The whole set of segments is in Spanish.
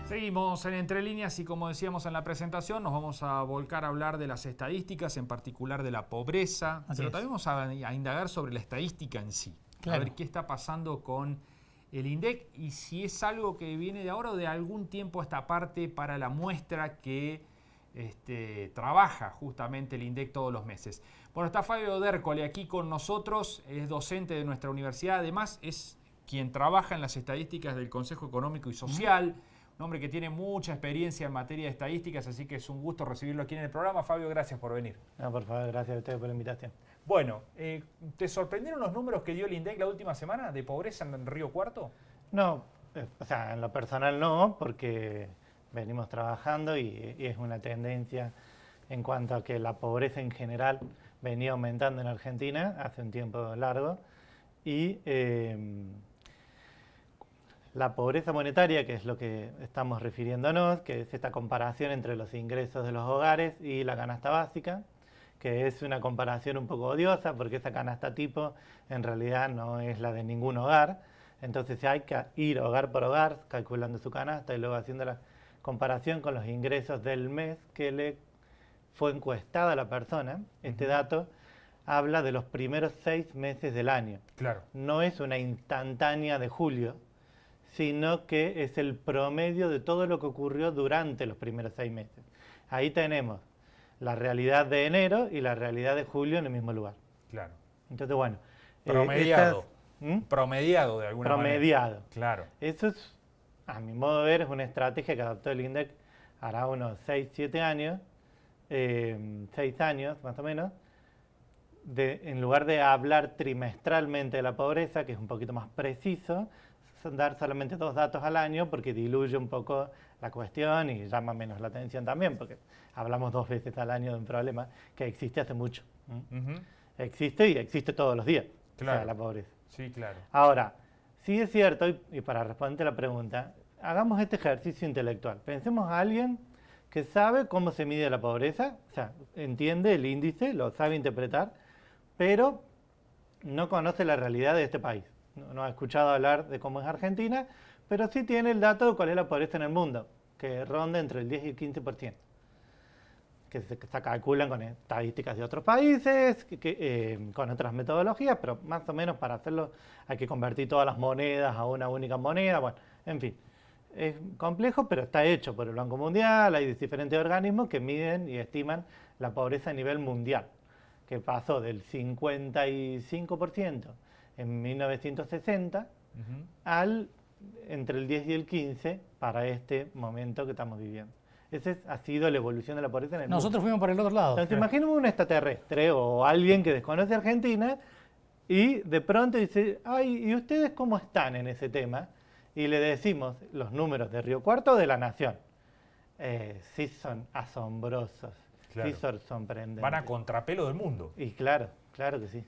Seguimos en Entre Líneas y como decíamos en la presentación, nos vamos a volcar a hablar de las estadísticas, en particular de la pobreza, pero también vamos a indagar sobre la estadística en sí. Claro. A ver qué está pasando con el INDEC y si es algo que viene de ahora o de algún tiempo a esta parte para la muestra que trabaja justamente el INDEC todos los meses. Bueno, está Fabio Dércole aquí con nosotros, es docente de nuestra universidad, además es quien trabaja en las estadísticas del Consejo Económico y Social. Un hombre que tiene mucha experiencia en materia de estadísticas, así que es un gusto recibirlo aquí en el programa. Fabio, gracias por venir. No, por favor, gracias a ustedes por la invitación. Bueno, ¿te sorprendieron los números que dio el INDEC la última semana de pobreza en Río Cuarto? No, o sea, en lo personal no, porque venimos trabajando y es una tendencia en cuanto a que la pobreza en general venía aumentando en Argentina hace un tiempo largo y la pobreza monetaria, que es lo que estamos refiriéndonos, que es esta comparación entre los ingresos de los hogares y la canasta básica, que es una comparación un poco odiosa porque esa canasta tipo en realidad no es la de ningún hogar. Entonces hay que ir hogar por hogar calculando su canasta y luego haciendo la comparación con los ingresos del mes que le fue encuestada a la persona. Este dato habla de los primeros 6 meses del año. Claro. No es una instantánea de julio, sino que es el promedio de todo lo que ocurrió durante los primeros 6 meses. Ahí tenemos la realidad de enero y la realidad de julio en el mismo lugar. Claro. Entonces, bueno. Promediado. Promediado de alguna manera. Promediado. Claro. Eso es, a mi modo de ver, es una estrategia que adoptó el INDEC hará unos 6, 7 años, 6 años más o menos, en lugar de hablar trimestralmente de la pobreza, que es un poquito más preciso, dar solamente 2 datos al año porque diluye un poco la cuestión y llama menos la atención también, porque hablamos 2 veces al año de un problema que existe hace mucho. Existe y existe todos los días, claro. O sea, la pobreza. Sí, claro. Ahora, sí es cierto, y para responderte la pregunta, hagamos este ejercicio intelectual. Pensemos a alguien que sabe cómo se mide la pobreza, o sea, entiende el índice, lo sabe interpretar, pero no conoce la realidad de este país. No ha escuchado hablar de cómo es Argentina, pero sí tiene el dato de cuál es la pobreza en el mundo, que ronda entre el 10 y el 15%, que se calculan con estadísticas de otros países, con otras metodologías, pero más o menos para hacerlo hay que convertir todas las monedas a una única moneda. Bueno, en fin, es complejo, pero está hecho por el Banco Mundial, hay diferentes organismos que miden y estiman la pobreza a nivel mundial, que pasó del 55% en 1960 al entre el 10 y el 15 para este momento que estamos viviendo. Esa ha sido la evolución de la pobreza en el mundo. Nosotros fuimos por el otro lado. Entonces, imaginemos un extraterrestre o alguien que desconoce Argentina y de pronto dice, ay, ¿y ustedes cómo están en ese tema? Y le decimos los números de Río Cuarto de la Nación. Sí son asombrosos, claro. Sí son sorprendentes. Van a contrapelo del mundo. Y claro, claro que sí.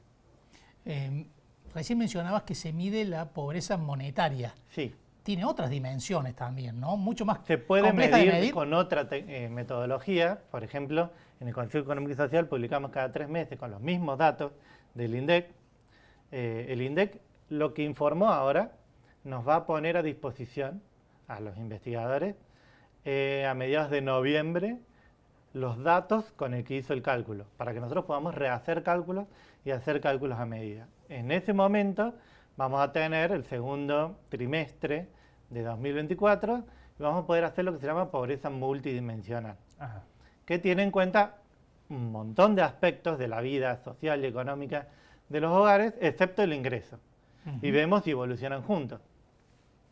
Recién mencionabas que se mide la pobreza monetaria. Sí. Tiene otras dimensiones también, ¿no? Mucho más se puede compleja de medir con otra metodología. Por ejemplo, en el Consejo Económico y Social publicamos cada 3 meses con los mismos datos del INDEC. El INDEC lo que informó ahora nos va a poner a disposición a los investigadores a mediados de noviembre los datos con el que hizo el cálculo, para que nosotros podamos rehacer cálculos y hacer cálculos a medida. En ese momento vamos a tener el segundo trimestre de 2024 y vamos a poder hacer lo que se llama pobreza multidimensional, que tiene en cuenta un montón de aspectos de la vida social y económica de los hogares, excepto el ingreso. Y vemos si evolucionan juntos.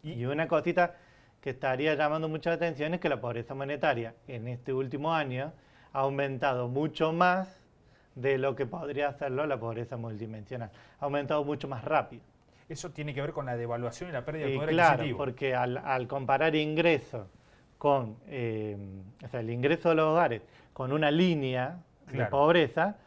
Y una cosita que estaría llamando mucha atención es que la pobreza monetaria en este último año ha aumentado mucho más de lo que podría hacerlo la pobreza multidimensional. Ha aumentado mucho más rápido. Eso tiene que ver con la devaluación y la pérdida de poder claro, adquisitivo. Porque al comparar ingresos con, o sea, el ingreso de los hogares con una línea de pobreza,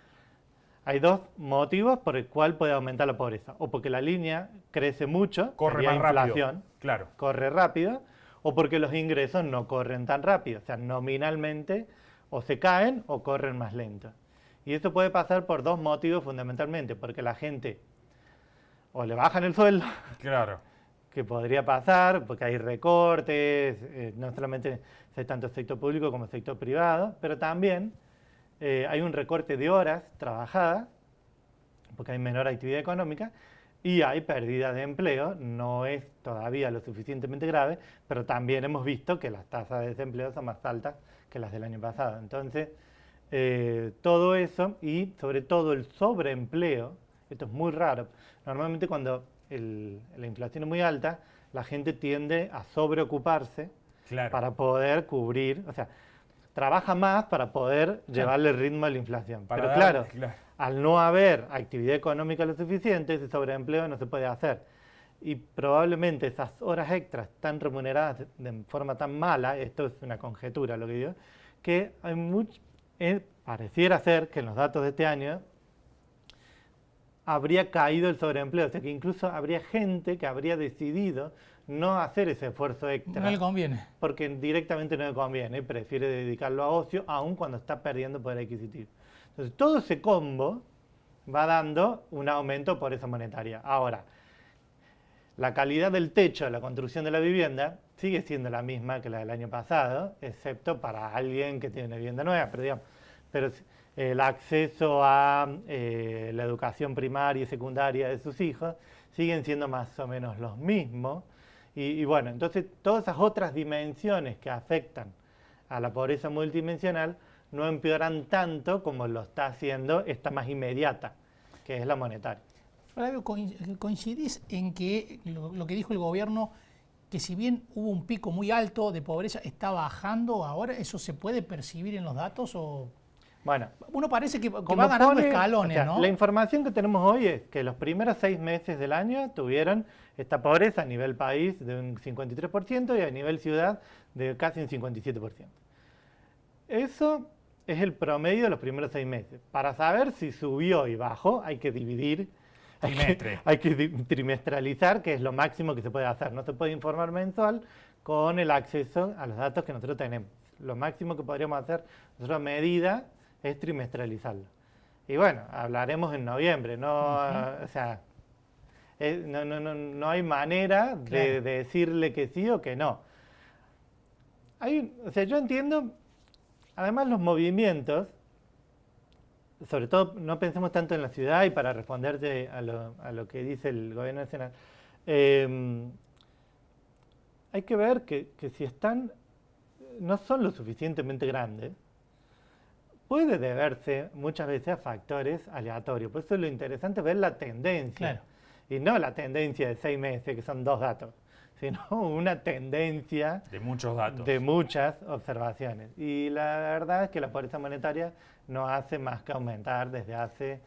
hay 2 motivos por el cual puede aumentar la pobreza. O porque la línea crece mucho, corre más inflación, rápido. Corre rápido, o porque los ingresos no corren tan rápido. O sea, nominalmente o se caen o corren más lento. Y esto puede pasar por 2 motivos fundamentalmente, porque la gente o le bajan el sueldo, claro. que podría pasar, porque hay recortes, no solamente tanto sector público como sector privado, pero también hay un recorte de horas trabajadas, porque hay menor actividad económica, y hay pérdida de empleo. No es todavía lo suficientemente grave, pero también hemos visto que las tasas de desempleo son más altas que las del año pasado. Entonces, todo eso y sobre todo el sobreempleo, esto es muy raro. Normalmente cuando la inflación es muy alta, la gente tiende a sobreocuparse para poder cubrir, o sea, trabaja más para poder llevarle el ritmo a la inflación. Pero claro, al no haber actividad económica lo suficiente, ese sobreempleo no se puede hacer. Y probablemente esas horas extras tan remuneradas de forma tan mala, esto es una conjetura lo que digo, que hay pareciera ser que en los datos de este año habría caído el sobreempleo, o sea que incluso habría gente que habría decidido no hacer ese esfuerzo extra. No le conviene. Porque directamente no le conviene, prefiere dedicarlo a ocio, aun cuando está perdiendo poder adquisitivo. Entonces, todo ese combo va dando un aumento por esa monetaria. Ahora, la calidad del techo de la construcción de la vivienda sigue siendo la misma que la del año pasado, excepto para alguien que tiene una vivienda nueva, pero el acceso a la educación primaria y secundaria de sus hijos siguen siendo más o menos los mismos. Y bueno, entonces todas esas otras dimensiones que afectan a la pobreza multidimensional no empeoran tanto como lo está haciendo esta más inmediata, que es la monetaria. Flavio, ¿coincidís en que lo que dijo el gobierno, que si bien hubo un pico muy alto de pobreza, está bajando ahora? ¿Eso se puede percibir en los datos? Bueno, uno parece que va ganando escalones, o sea, ¿no? La información que tenemos hoy es que los primeros 6 meses del año tuvieron esta pobreza a nivel país de un 53% y a nivel ciudad de casi un 57%. Eso es el promedio de los primeros 6 meses. Para saber si subió y bajó hay que dividir, hay que trimestralizar, que es lo máximo que se puede hacer. No se puede informar mensual con el acceso a los datos que nosotros tenemos. Lo máximo que podríamos hacer, nuestra medida, es trimestralizarlo. Y bueno, hablaremos en noviembre, o sea, no hay manera de decirle que sí o que no. O sea, yo entiendo, además los movimientos, sobre todo no pensemos tanto en la ciudad, y para responderte a lo que dice el gobierno nacional, hay que ver que si no son lo suficientemente grandes, puede deberse muchas veces a factores aleatorios. Por eso lo interesante es ver la tendencia. Y no la tendencia de 6 meses, que son 2 datos, sino una tendencia de muchos datos, de muchas observaciones. Y la verdad es que la pobreza monetaria no hace más que aumentar desde hace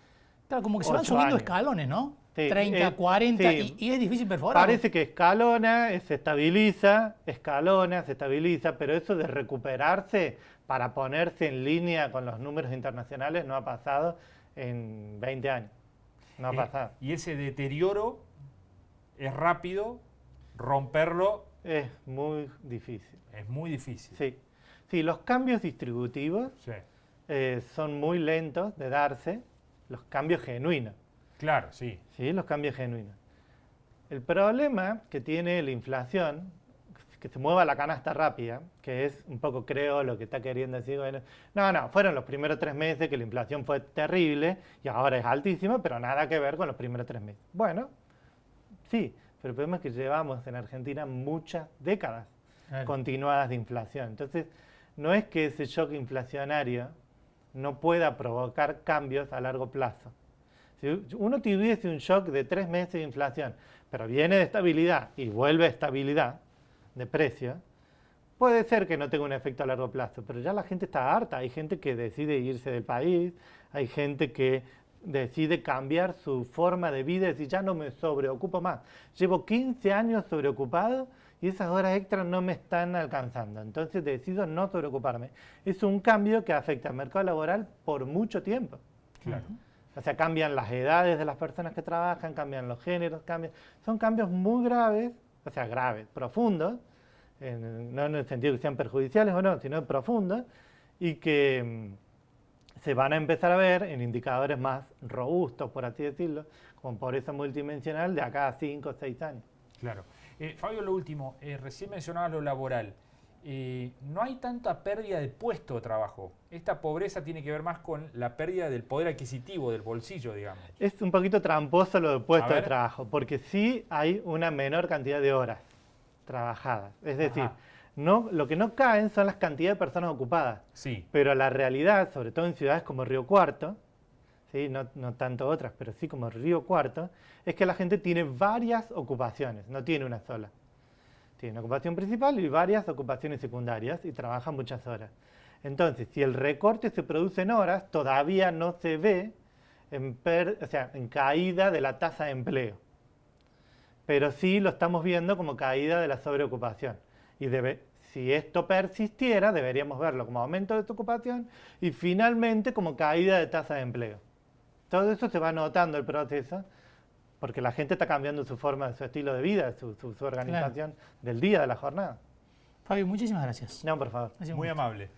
como que se van subiendo escalones, ¿no? Sí, 30, 40, sí. y es difícil perforar. Parece que escalona, se estabiliza, se estabiliza, pero eso de recuperarse para ponerse en línea con los números internacionales no ha pasado en 20 años. No ha pasado. Y ese deterioro es rápido, romperlo es muy difícil. Es muy difícil. Sí, los cambios distributivos son muy lentos de darse, los cambios genuinos. Claro, sí. Sí, los cambios genuinos. El problema que tiene la inflación, que se mueva la canasta rápida, que es un poco, creo, lo que está queriendo decir. Bueno, no, fueron los primeros 3 meses que la inflación fue terrible y ahora es altísima, pero nada que ver con los primeros 3 meses. Bueno, sí, pero el problema es que llevamos en Argentina muchas décadas continuadas de inflación. Entonces, no es que ese shock inflacionario no pueda provocar cambios a largo plazo. Si uno tuviese un shock de 3 meses de inflación, pero viene de estabilidad y vuelve a estabilidad de precio, puede ser que no tenga un efecto a largo plazo, pero ya la gente está harta. Hay gente que decide irse del país, hay gente que decide cambiar su forma de vida y decir, ya no me sobreocupo más. Llevo 15 años sobreocupado y esas horas extras no me están alcanzando, entonces decido no sobreocuparme. Es un cambio que afecta al mercado laboral por mucho tiempo. Claro. O sea, cambian las edades de las personas que trabajan, cambian los géneros, son cambios muy graves, o sea, graves, profundos, no en el sentido que sean perjudiciales o no, sino profundos, y que se van a empezar a ver en indicadores más robustos, por así decirlo, como pobreza multidimensional de acá a 5 o 6 años. Claro. Fabio, lo último, recién mencionabas lo laboral. No hay tanta pérdida de puesto de trabajo. Esta pobreza tiene que ver más con la pérdida del poder adquisitivo, del bolsillo, digamos. Es un poquito tramposo lo de puesto de trabajo, porque sí hay una menor cantidad de horas trabajadas. Es decir, no, lo que no caen son las cantidades de personas ocupadas. Sí. Pero la realidad, sobre todo en ciudades como Río Cuarto, ¿sí? No tanto otras, pero sí como Río Cuarto, es que la gente tiene varias ocupaciones, no tiene una sola. Tiene una ocupación principal y varias ocupaciones secundarias y trabaja muchas horas. Entonces, si el recorte se produce en horas, todavía no se ve en caída de la tasa de empleo. Pero sí lo estamos viendo como caída de la sobreocupación. Y si esto persistiera, deberíamos verlo como aumento de ocupación y finalmente como caída de tasa de empleo. Todo eso se va notando el proceso, porque la gente está cambiando su forma, su estilo de vida, su organización del día, de la jornada. Fabio, muchísimas gracias. No, por favor. Muy amable.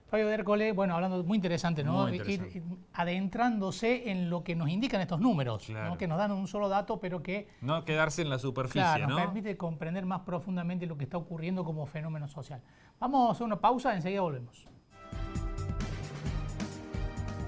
Fabio D'Ercole, bueno, hablando muy interesante, ¿no? Muy interesante. Ir adentrándose en lo que nos indican estos números, claro, ¿no? Que nos dan un solo dato, pero que... No quedarse en la superficie, claro, ¿no? nos permite comprender más profundamente lo que está ocurriendo como fenómeno social. Vamos a hacer una pausa, enseguida volvemos.